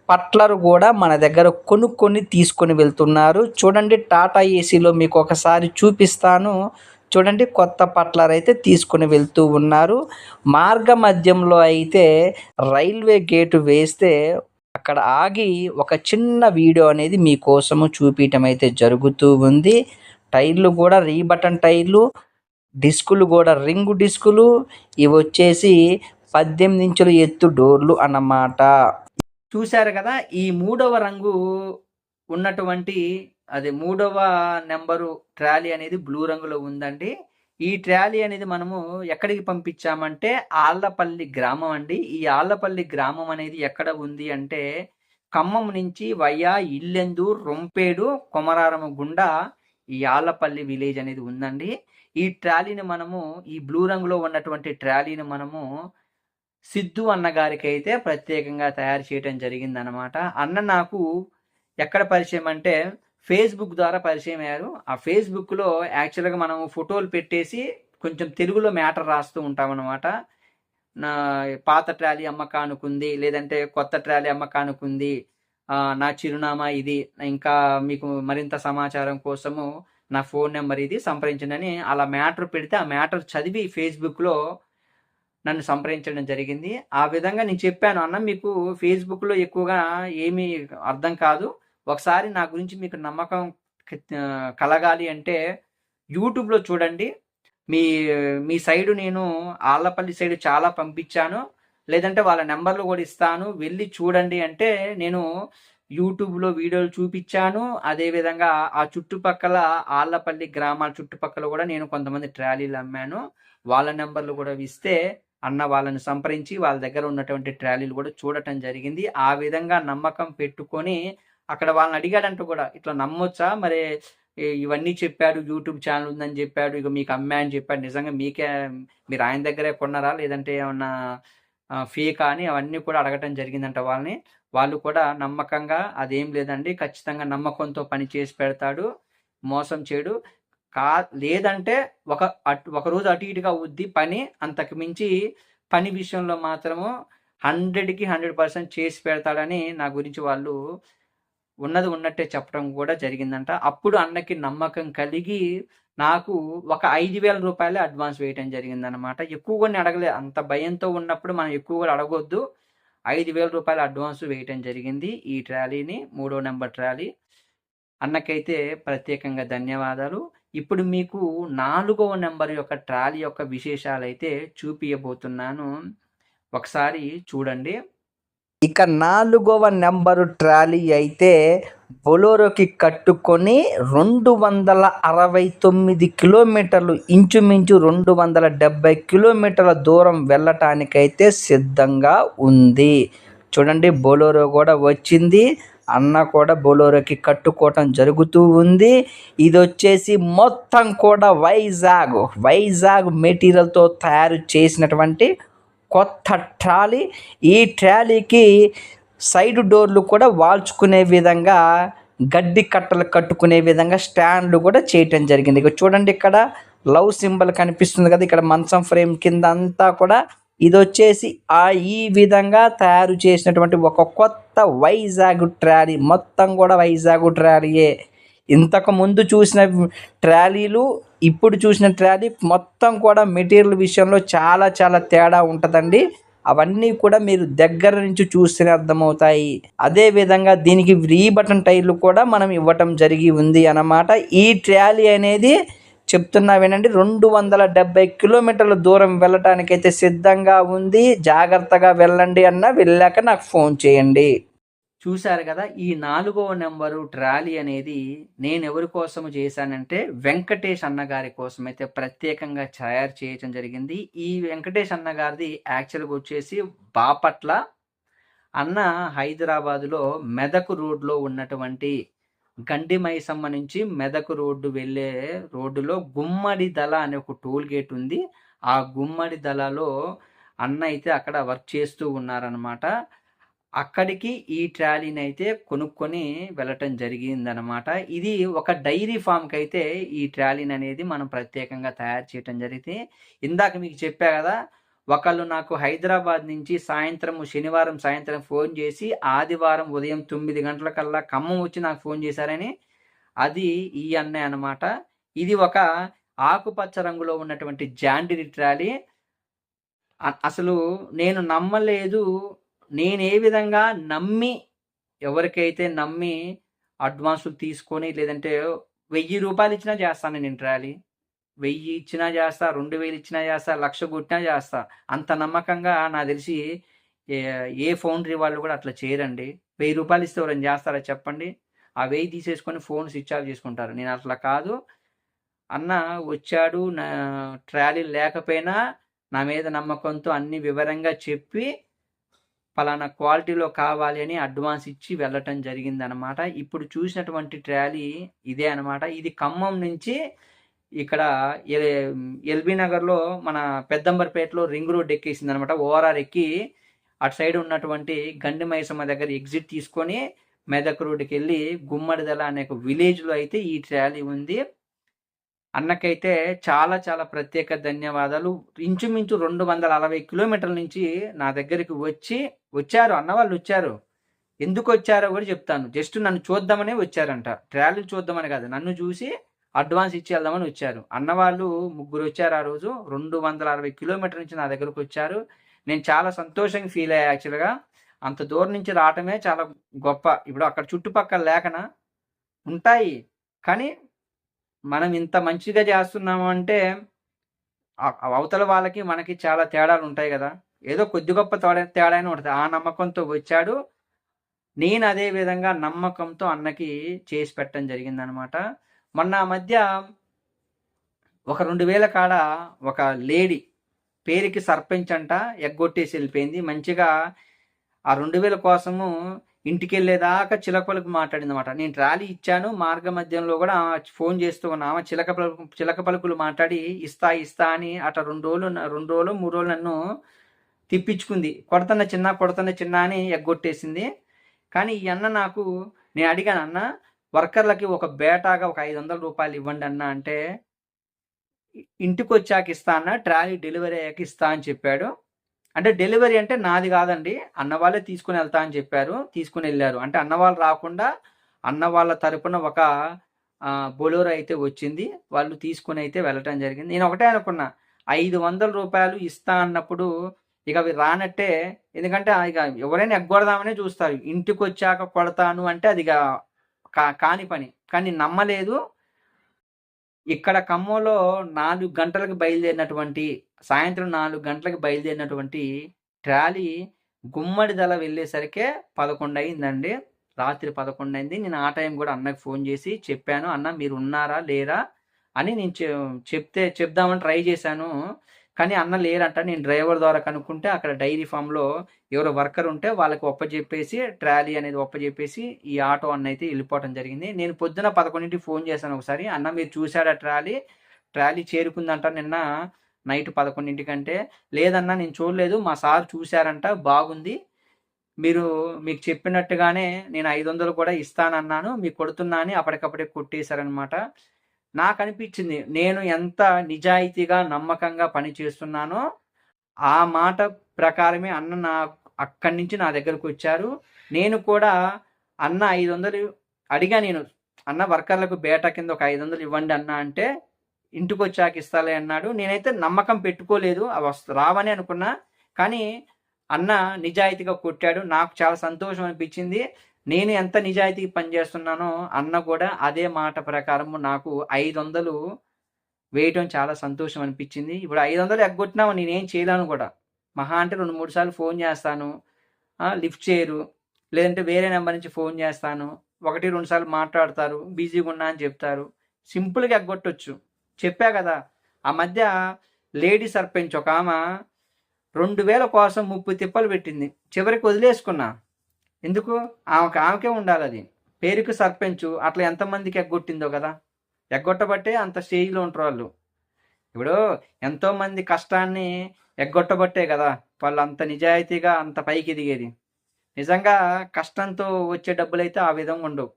పట్లర్ కూడా మన దగ్గర కొనుక్కొని తీసుకొని వెళ్తున్నారు. చూడండి, టాటా ఏసీలో మీకు ఒకసారి చూపిస్తాను. చూడండి, కొత్త పట్లర్ అయితే తీసుకొని వెళ్తూ ఉన్నారు. మార్గ మధ్యంలో అయితే రైల్వే గేటు వేస్తే అక్కడ ఆగి ఒక చిన్న వీడియో అనేది మీకోసము చూపించడం అయితే జరుగుతూ ఉంది. టైర్లు కూడా రీబటన్ టైర్లు, డిస్కులు కూడా రింగు డిస్కులు. ఇవి వచ్చేసి 18 ఇంచుల ఎత్తు డోర్లు అన్నమాట. చూశారు కదా, ఈ 3వ రంగు ఉన్నటువంటి 3వ నెంబరు ట్రాలీ అనేది బ్లూ రంగులో ఉందండి. ఈ ట్రాలీ అనేది మనము ఎక్కడికి పంపించామంటే ఆళ్లపల్లి గ్రామం అండి. ఈ ఆళ్లపల్లి గ్రామం అనేది ఎక్కడ ఉంది అంటే ఖమ్మం నుంచి వయ్యా ఇల్లెందు, రొంపేడు, కొమరారం గుండా ఈ ఆళ్లపల్లి విలేజ్ అనేది ఉందండి. ఈ ట్రాలీని మనము, ఈ బ్లూ రంగులో ఉన్నటువంటి ట్రాలీని మనము సిద్ధు అన్నగారికి అయితే ప్రత్యేకంగా తయారు చేయడం జరిగిందనమాట. అన్న నాకు ఎక్కడ పరిచయం అంటే ఫేస్బుక్ ద్వారా పరిచయం అయ్యారు. ఆ ఫేస్బుక్లో యాక్చువల్గా మనం ఫోటోలు పెట్టేసి కొంచెం తెలుగులో మ్యాటర్ రాస్తూ ఉంటామన్నమాట. నా పాత ట్రాలీ అమ్మకానుకుంది, లేదంటే కొత్త ట్రాలీ అమ్మకానుకుంది, నా చిరునామా ఇది, ఇంకా మీకు మరింత సమాచారం కోసము నా ఫోన్ నెంబర్ ఇది, సంప్రదించండి అలా మ్యాటర్ పెడితే ఆ మ్యాటర్ చదివి ఫేస్బుక్లో నన్ను సంప్రదించడం జరిగింది. ఆ విధంగా నేను చెప్పాను, అన్న మీకు ఫేస్బుక్లో ఎక్కువగా ఏమీ అర్థం కాదు, ఒకసారి నా గురించి మీకు నమ్మకం కలగాలి అంటే యూట్యూబ్లో చూడండి, మీ మీ సైడు నేను ఆళ్ళపల్లి సైడు చాలా పంపించాను, లేదంటే వాళ్ళ నెంబర్లు కూడా ఇస్తాను, వెళ్ళి చూడండి అంటే నేను యూట్యూబ్లో వీడియోలు చూపించాను. అదేవిధంగా ఆ చుట్టుపక్కల ఆళ్ళపల్లి గ్రామాల చుట్టుపక్కల కూడా నేను కొంతమంది ట్రాలీలు అమ్మాను, వాళ్ళ నెంబర్లు కూడా ఇస్తే అన్న వాళ్ళని సంప్రదించి వాళ్ళ దగ్గర ఉన్నటువంటి ట్రాలీలు కూడా చూడటం జరిగింది. ఆ విధంగా నమ్మకం పెట్టుకొని అక్కడ వాళ్ళని అడిగాడంటూ కూడా, ఇట్లా నమ్మొచ్చా మరి, ఇవన్నీ చెప్పాడు, యూట్యూబ్ ఛానల్ ఉందని చెప్పాడు, ఇక మీకు అమ్మా అని చెప్పాడు, నిజంగా మీకే మీరు ఆయన దగ్గరే కొన్నారా లేదంటే ఏమన్నా ఫేకా అని అవన్నీ కూడా అడగటం జరిగిందంట వాళ్ళని. వాళ్ళు కూడా నమ్మకంగా అదేం లేదండి, ఖచ్చితంగా నమ్మకంతో పని చేసి పెడతాడు, మోసం చేయడు, లేదంటే ఒక రోజు అటు ఇటుగా అవుద్ది పని, అంతకు మించి పని విషయంలో మాత్రము 100కి 100% చేసి పెడతాడని నా గురించి వాళ్ళు ఉన్నది ఉన్నట్టే చెప్పడం కూడా జరిగిందంట. అప్పుడు అన్నకి నమ్మకం కలిగి నాకు ఒక 5,000 రూపాయలే అడ్వాన్స్ వేయటం జరిగిందనమాట. ఎక్కువ కొన్ని అడగలే, అంత భయంతో ఉన్నప్పుడు మనం ఎక్కువ కూడా అడగొద్దు. 5,000 రూపాయలు అడ్వాన్స్ వేయటం జరిగింది ఈ ట్రాలీని, 3వ నెంబర్ ట్రాలీ. అన్నకైతే ప్రత్యేకంగా ధన్యవాదాలు. ఇప్పుడు మీకు 4వ నెంబర్ యొక్క ట్రాలీ యొక్క విశేషాలైతే చూపియబోతున్నాను, ఒకసారి చూడండి. ఇక 4వ నెంబరు ట్రాలీ అయితే బొలోరోకి కట్టుకొని 269 కిలోమీటర్లు, ఇంచుమించు 270 కిలోమీటర్ల దూరం వెళ్ళటానికైతే సిద్ధంగా ఉంది. చూడండి, బొలోరో కూడా వచ్చింది, అన్న కూడా బొలోరోకి కట్టుకోవటం జరుగుతూ ఉంది. ఇది వచ్చేసి మొత్తం కూడా వైజాగ్ మెటీరియల్తో తయారు చేసినటువంటి కొత్త ట్రాలీ. ఈ ట్రాలీకి సైడ్ డోర్లు కూడా వాల్చుకునే విధంగా, గడ్డి కట్టలు కట్టుకునే విధంగా స్టాండ్లు కూడా చేయటం జరిగింది. ఇక చూడండి, ఇక్కడ లవ్ సింబల్ కనిపిస్తుంది కదా, ఇక్కడ మంచం ఫ్రేమ్ కింద అంతా కూడా ఇది వచ్చేసి ఈ విధంగా తయారు చేసినటువంటి ఒక కొత్త వైజాగ్ ట్రాలీ, మొత్తం కూడా వైజాగ్ ట్రాలీయే. ఇంతకు ముందు చూసిన ట్రాలీలు ఇప్పుడు చూసిన ట్రాలీ మొత్తం కూడా మెటీరియల్ విషయంలో చాలా చాలా తేడా ఉంటుందండి. అవన్నీ కూడా మీరు దగ్గర నుంచి చూస్తేనే అర్థమవుతాయి. అదేవిధంగా దీనికి బటన్ టైర్లు కూడా మనం ఇవ్వటం జరిగి ఉంది అన్నమాట. ఈ ట్రాలీ అనేది చెప్తున్నా వినండి, 270 కిలోమీటర్ల దూరం వెళ్ళటానికైతే సిద్ధంగా ఉంది. జాగ్రత్తగా వెళ్ళండి అన్న, వెళ్ళాక నాకు ఫోన్ చేయండి. చూశారు కదా, ఈ 4వ నెంబరు ట్రాలీ అనేది నేను ఎవరి కోసము చేశానంటే వెంకటేష్ అన్నగారి కోసం అయితే ప్రత్యేకంగా తయారు చేయటం జరిగింది. ఈ వెంకటేష్ అన్నగారిది యాక్చువల్గా వచ్చేసి బాపట్ల, అన్న హైదరాబాదులో మెదక్ రోడ్లో ఉన్నటువంటి గండి మైసమ్మ నుంచి మెదక్ రోడ్డు వెళ్ళే రోడ్డులో గుమ్మడి దళ అనే ఒక టోల్ గేట్ ఉంది. ఆ గుమ్మడి దళలో అన్న అయితే అక్కడ వర్క్ చేస్తూ ఉన్నారనమాట. అక్కడికి ఈ ట్రాలీని అయితే కొనుక్కొని వెళ్ళటం జరిగిందనమాట. ఇది ఒక డైరీ ఫామ్కి అయితే ఈ ట్రాలీని అనేది మనం ప్రత్యేకంగా తయారు చేయటం జరిగితే, ఇందాక మీకు చెప్పా కదా, ఒకళ్ళు నాకు హైదరాబాద్ నుంచి శనివారం సాయంత్రం ఫోన్ చేసి ఆదివారం ఉదయం 9 గంటలకల్లా ఖమ్మం వచ్చి నాకు ఫోన్ చేశారని, అది ఈ అన్నయ్య అనమాట. ఇది ఒక ఆకుపచ్చ రంగులో ఉన్నటువంటి జాండిరి ట్రాలీ. అసలు నేను నమ్మలేదు, నేను ఏ విధంగా నమ్మి, ఎవరికైతే నమ్మి అడ్వాన్సులు తీసుకొని, లేదంటే 1000 రూపాయలు ఇచ్చినా చేస్తాను నేను ట్రాలీ, 1000 ఇచ్చినా చేస్తా, 2000 ఇచ్చినా చేస్తా, 1,00,000 కొట్టినా చేస్తా. అంత నమ్మకంగా నాకు తెలిసి ఏ ఫౌండరీ వాళ్ళు కూడా అట్లా చేయరండి. 1000 రూపాయలు ఇస్తే ఎవరైనా చేస్తారా చెప్పండి? ఆ 1000 తీసేసుకొని ఫోన్ స్విచ్ ఆఫ్ చేసుకుంటారు. నేను అట్లా కాదు. అన్న వచ్చాడు, నా ట్రాలీ లేకపోయినా నా మీద నమ్మకంతో అన్ని వివరంగా చెప్పి పలానా క్వాలిటీలో కావాలి అని అడ్వాన్స్ ఇచ్చి వెళ్ళటం జరిగిందనమాట. ఇప్పుడు చూసినటువంటి ట్రాలీ ఇదే అనమాట. ఇది ఖమ్మం నుంచి ఇక్కడ ఎల్బీ నగర్లో మన పెద్దంబర్పేటలో రింగ్ రోడ్ ఎక్కేసింది అనమాట. ఓఆర్ఆర్ ఎక్కి అటు సైడ్ ఉన్నటువంటి గండి మైసమ్మ దగ్గర ఎగ్జిట్ తీసుకొని మెదక్ రోడ్డుకి వెళ్ళి గుమ్మడిదల అనే ఒక విలేజ్లో అయితే ఈ ట్రాలీ ఉంది. అన్నకైతే చాలా చాలా ప్రత్యేక ధన్యవాదాలు. ఇంచుమించు 240 కిలోమీటర్ల నుంచి నా దగ్గరికి వచ్చారు, అన్న వాళ్ళు వచ్చారు. ఎందుకు వచ్చారో కూడా చెప్తాను. జస్ట్ నన్ను చూద్దామనే వచ్చారంట. ట్రాలీలు చూద్దామని కాదు, నన్ను చూసి అడ్వాన్స్ ఇచ్చి వెళ్దామని వచ్చారు. అన్నవాళ్ళు ముగ్గురు వచ్చారు ఆ రోజు. 260 కిలోమీటర్ నుంచి నా దగ్గరకు వచ్చారు. నేను చాలా సంతోషంగా ఫీల్ అయ్యా యాక్చువల్గా. అంత దూరం నుంచి రావటమే చాలా గొప్ప. ఇప్పుడు అక్కడ చుట్టుపక్కల లేకనా ఉంటాయి, కానీ మనం ఇంత మంచిగా చేస్తున్నాము అంటే అవతల వాళ్ళకి మనకి చాలా తేడాలు ఉంటాయి కదా. ఏదో కొద్ది గొప్ప తేడానే ఉంటుంది. ఆ నమ్మకంతో వచ్చాడు. నేను అదే విధంగా నమ్మకంతో అన్నకి చేసి పెట్టడం జరిగిందనమాట. మొన్న మధ్య ఒక 2000 కాడ ఒక లేడీ పేరుకి సర్పంచ్ అంట ఎగ్గొట్టేసి వెళ్ళిపోయింది. మంచిగా ఆ 2000 కోసము ఇంటికి వెళ్ళేదాకా చిలక పలుకు మాట్లాడింది అనమాట. నేను ట్రాలీ ఇచ్చాను, మార్గ మధ్యంలో కూడా ఫోన్ చేస్తూ ఉన్నా. ఆమె చిలక పలుకులు మాట్లాడి ఇస్తా అని అట 2 రోజులు 3 రోజులు నన్ను తిప్పించుకుంది. కొడతన్న చిన్న అని ఎగ్గొట్టేసింది. కానీ ఈ అన్న నాకు, నేను అడిగాను, అన్న వర్కర్లకి ఒక బేటాగా ఒక 500 రూపాయలు ఇవ్వండి అన్న అంటే, ఇంటికి వచ్చాక ఇస్తా అన్న, ట్రాలీ డెలివరీ అయ్యాక ఇస్తా అని చెప్పాడు. అంటే డెలివరీ అంటే నాది కాదండి, అన్న వాళ్ళే తీసుకుని వెళ్తా అని చెప్పారు. తీసుకుని వెళ్ళారు. అంటే అన్న వాళ్ళు రాకుండా అన్న వాళ్ళ తరపున ఒక బొలోరో అయితే వచ్చింది. వాళ్ళు తీసుకుని అయితే వెళ్ళటం జరిగింది. నేను ఒకటే అనుకున్నా, 500 రూపాయలు ఇస్తా అన్నప్పుడు ఇక అవి రానట్టే. ఎందుకంటే ఇక ఎవరైనా ఎగ్గొడదామనే చూస్తారు. ఇంటికి వచ్చాక కొడతాను అంటే అది కాని పని. కానీ నమ్మలేదు. ఇక్కడ ఖమ్మంలో 4 గంటలకు బయలుదేరినటువంటి, సాయంత్రం 4 గంటలకు బయలుదేరినటువంటి ట్రాలీ గుమ్మడిదల వెళ్ళేసరికే 11 అయిందండి. రాత్రి 11 అయింది. నేను ఆ టైం కూడా అన్నకి ఫోన్ చేసి చెప్పాను, అన్న మీరు ఉన్నారా లేరా అని నేను చెప్దామని ట్రై చేశాను. కానీ అన్న లేరంట. నేను డ్రైవర్ ద్వారా కనుక్కుంటే అక్కడ డైరీ ఫామ్లో ఎవరో వర్కర్ ఉంటే వాళ్ళకి ఒప్పజెప్పేసి ట్రాలీ అనేది ఒప్పజెప్పేసి ఈ ఆటో అన్న అయితే వెళ్ళిపోవడం జరిగింది. నేను పొద్దున 11కి ఫోన్ చేశాను ఒకసారి, అన్న మీరు చూసారా ట్రాలీ చేరుకుందంట నిన్న నైట్ 11 లేదన్నా నేను చూడలేదు, మా సార్ చూశారంట, బాగుంది, మీకు చెప్పినట్టుగానే నేను 500 కూడా ఇస్తానన్నాను, మీకు కొడుతున్నా అని అప్పటికప్పుడే కొట్టేశారనమాట. నాకు అనిపించింది నేను ఎంత నిజాయితీగా నమ్మకంగా పని చేస్తున్నానో ఆ మాట ప్రకారమే అన్న అక్కడి నుంచి నా దగ్గరకు వచ్చారు. నేను కూడా అన్న 500 అడిగా. నేను అన్న వర్కర్లకు బేటా కింద ఒక 500 ఇవ్వండి అన్న అంటే, ఇంటికి వచ్చాక ఇస్తాలే అన్నాడు. నేనైతే నమ్మకం పెట్టుకోలేదు, అవి రావని అనుకున్నా. కానీ అన్న నిజాయితీగా కొట్టాడు. నాకు చాలా సంతోషం అనిపించింది. నేను ఎంత నిజాయితీ పనిచేస్తున్నానో అన్న కూడా అదే మాట ప్రకారం నాకు 500 వేయటం చాలా సంతోషం అనిపించింది. ఇప్పుడు 500 ఎగ్గొట్టినావు, నేనేం చేయలేను కూడా. మహా అంటే 2-3 సార్లు ఫోన్ చేస్తాను, లిఫ్ట్ చేయరు. లేదంటే వేరే నెంబర్ నుంచి ఫోన్ చేస్తాను, 1-2 సార్లు మాట్లాడతారు, బిజీగా ఉన్నా అని చెప్తారు. సింపుల్గా ఎగ్గొట్టొచ్చు. చెప్పా కదా, ఆ మధ్య లేడీ సర్పంచ్ ఒక ఆమె 2000 కోసం 30 తిప్పలు పెట్టింది. చివరికి వదిలేసుకున్నా. ఎందుకు? ఆమెకే ఉండాలి అది. పేరుకు సర్పంచ్, అట్లా ఎంతమందికి ఎగ్గొట్టిందో కదా. ఎగ్గొట్టబట్టే అంత స్టేజ్లో ఉంటారు వాళ్ళు. ఇప్పుడు ఎంతోమంది కష్టాన్ని ఎగ్గొట్టబట్టే కదా వాళ్ళు అంత నిజాయితీగా అంత పైకి ఎదిగేది. నిజంగా కష్టంతో వచ్చే డబ్బులు అయితే ఆ విధంగా ఉండవు.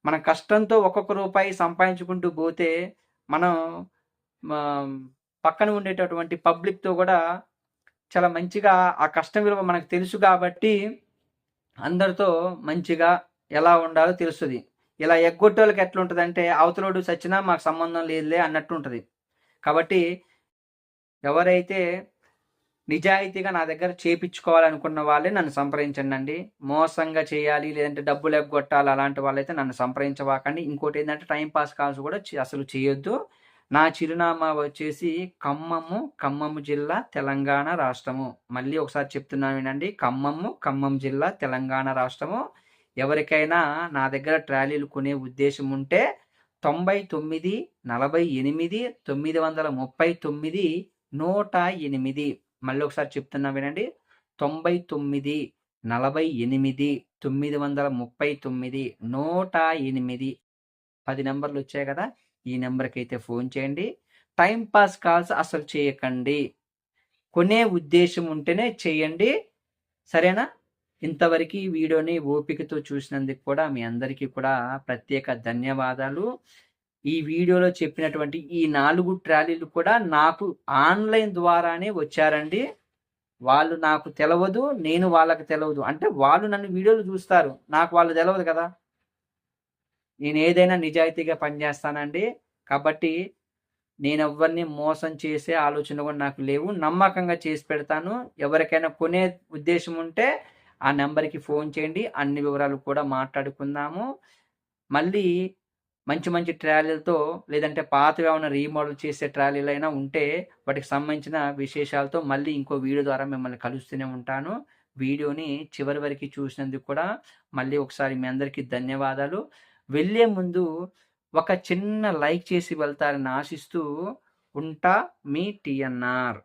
మన కష్టంతో ఒక్కొక్క రూపాయి సంపాదించుకుంటూ పోతే మనం పక్కన ఉండేటటువంటి పబ్లిక్తో కూడా చాలా మంచిగా ఆ కష్టం విలువ మనకు తెలుసు కాబట్టి అందరితో మంచిగా ఎలా ఉండాలో తెలుస్తుంది. ఇలా ఎగ్గొట్టోళ్ళకి ఎట్లా ఉంటుంది అంటే, అవతలోడు సచ్చినా మాకు సంబంధం లేదులే అన్నట్టు ఉంటుంది. కాబట్టి ఎవరైతే నిజాయితీగా నా దగ్గర చేపించుకోవాలనుకున్న వాళ్ళే నన్ను సంప్రదించండి. మోసంగా చేయాలి లేదంటే డబ్బులు ఎగ్గొట్టాలి అలాంటి వాళ్ళైతే నన్ను సంప్రదించవాకండి. ఇంకోటి ఏంటంటే టైంపాస్ కాల్స్ కూడా అసలు చేయొద్దు. నా చిరునామా వచ్చేసి ఖమ్మము జిల్లా, తెలంగాణ రాష్ట్రము. మళ్ళీ ఒకసారి చెప్తున్నాను వినండి, ఖమ్మం జిల్లా, తెలంగాణ రాష్ట్రము. ఎవరికైనా నా దగ్గర ట్రాలీలు కొనే ఉద్దేశం ఉంటే 99 48 939 108. మళ్ళీ ఒకసారి చెప్తున్నా వినండి, 99 48 939 108. 10 నెంబర్లు వచ్చాయి కదా, ఈ నెంబర్కి అయితే ఫోన్ చేయండి. టైంపాస్ కాల్స్ అసలు చేయకండి. కొనే ఉద్దేశం ఉంటేనే చేయండి, సరేనా? ఇంతవరకు ఈ వీడియోని ఓపికతో చూసినందుకు కూడా మీ అందరికీ కూడా ప్రత్యేక ధన్యవాదాలు. ఈ వీడియోలో చెప్పినటువంటి ఈ 4 ట్రాలీలు కూడా నాకు ఆన్లైన్ ద్వారానే వచ్చారండి. వాళ్ళు నాకు తెలవదు, నేను వాళ్ళకి తెలవదు. అంటే వాళ్ళు నన్ను వీడియోలు చూస్తారు. నాకు వాళ్ళు తెలవదు కదా! నేను ఏదైనా నిజాయితీగా పనిచేస్తానండి. కాబట్టి నేనెవ్వరిని మోసం చేసే ఆలోచన కూడా నాకు లేవు. నమ్మకంగా చేసి పెడతాను. ఎవరికైనా కొనే ఉద్దేశం ఉంటే ఆ నంబర్‌కి ఫోన్ చేయండి. అన్ని వివరాలు కూడా మాట్లాడుకుందాము. మళ్ళీ మంచి మంచి ట్రాలీలతో లేదంటే పాతవేమన్నా రీమోడల్ చేసే ట్రాలీలైనా ఉంటే వాటికి సంబంధించిన విశేషాలతో మళ్ళీ ఇంకో వీడియో ద్వారా మిమ్మల్ని కలుస్తూనే ఉంటాను. వీడియోని చివరి వరకు చూసినందుకు కూడా మళ్ళీ ఒకసారి మీ అందరికీ ధన్యవాదాలు. వెళ్ళే ముందు ఒక చిన్న లైక్ చేసి వెళ్తారని ఆశిస్తూ ఉంటా. మీ టీఎన్ఆర్.